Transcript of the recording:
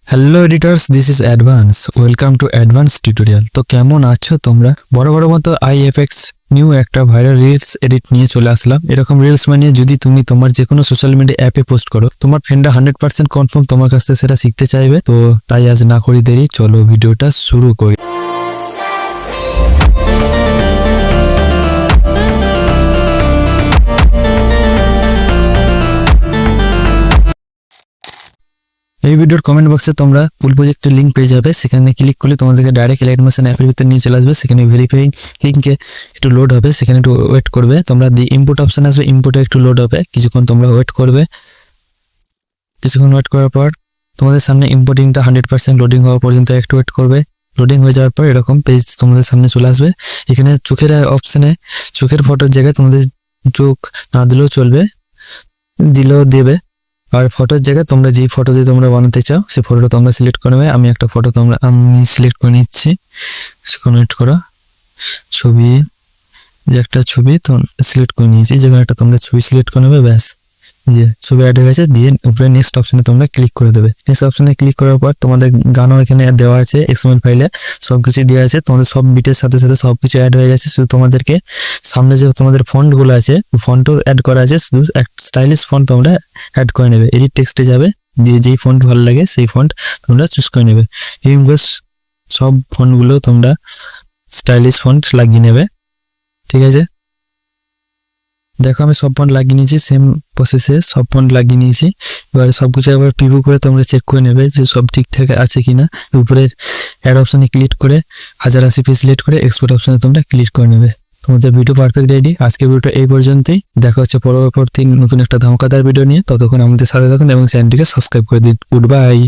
Hello editors, this is advance. Welcome to advance tutorial. তো কেমন আছো তোমরা? বড় মতো আইএফএক্স নিউ একটা ভাইরাল রিলস এডিট নিয়ে চলে আসলাম। এরকম রিলস বানিয়ে যদি তুমি তোমার যে কোনো সোশ্যাল মিডিয়া অ্যাপে পোস্ট করো, তোমার ফ্রেন্ডরা 100% কনফার্ম তোমার কাছ থেকে সেটা শিখতে চাইবে। তো তাই আজ না করি দেরি, চলো ভিডিওটা শুরু করি। এই ভিডিওর কমেন্ট বক্সে তোমরা ফুল প্রজেক্টের লিঙ্ক পেয়ে যাবে। সেখানে ক্লিক করলে তোমাদেরকে ডাইরেক্ট লাইট মোশন অ্যাপের ভিতরে নিয়ে চলে আসবে। সেখানে ভেরিফাইং লিঙ্কে একটু লোড হবে, সেখানে একটু ওয়েট করবে। তোমরা ইনপুট অপশন আসবে, ইনপুটে একটু লোড হবে, কিছুক্ষণ তোমরা ওয়েট করবে। কিছুক্ষণ ওয়েট করার পর তোমাদের সামনে ইম্পোর্টিংটা 100% লোডিং হওয়া পর্যন্ত একটু ওয়েট করবে। লোডিং হয়ে যাওয়ার পর এরকম পেজ তোমাদের সামনে চলে আসবে। এখানে চোখের অপশানে চোখের ফটোর জায়গায় তোমাদের চোখ না দিলেও চলবে, দিলেও দেবে। আর ফটোর জায়গায় তোমরা যেই ফটো দিয়ে তোমরা বানাতে চাও সেই ফটোটা তোমরা সিলেক্ট করবে। আমি একটা ফটো আমি সিলেক্ট করে নিচ্ছি। সিলেক্ট করো ছবি, যে একটা ছবি তো সিলেক্ট করে নিয়েছি, যেখানে একটা তোমরা ছবি সিলেক্ট করে নেবে। ব্যাস, যে ছবি অ্যাড হয়ে গেছে। দিয়ে উপরে নেক্সট অপশনে তোমরা ক্লিক করে দেবে। নেক্সট অপশনে ক্লিক করার পর তোমাদের গানও এখানে দেওয়া আছে, এক্সএমএল ফাইলে সবকিছু দেওয়া আছে। তোমাদের সব বিটের সাথে সাথে সবকিছু অ্যাড হয়ে গেছে। শুধু তোমাদেরকে সামনে যে তোমাদের ফন্টগুলো আছে, ফন্টও অ্যাড করা আছে। শুধু এক স্টাইলিশ ফন্ট তোমরা অ্যাড করে নেবে। এডিট টেক্সটে যাবে, দিয়ে যেই ফন্ট ভালো লাগে সেই ফন্ট তোমরা চুজ করে নেবে। এইভাবে সব ফন্টগুলো তোমরা স্টাইলিশ ফন্ট লাগিয়ে নেবে। ঠিক আছে, দেখো আমি সব ফন্ট লাগিয়ে নিয়েছি, সেম প্রসেসে সব ফন্ট লাগিয়ে নিয়েছি। এবার সবকিছু একবার প্রিভিউ করে তোমরা চেক করে নেবে যে সব ঠিকঠাক আছে কিনা। উপরের অ্যাড অপশনে ক্লিক করে 1080p সিলেক্ট করে এক্সপোর্ট অপশনে তোমরা ক্লিক করে নেবে। তোমাদের ভিডিও পারফেক্ট রেডি। আজকের ভিডিওটা এই পর্যন্তই। দেখা হচ্ছে পরবর্তী নতুন একটা ধামাকাদার ভিডিও নিয়ে। ততক্ষণ আমাদের সাথে থাকুন এবং চ্যানেলটিকে সাবস্ক্রাইব করে দিন। Good bye.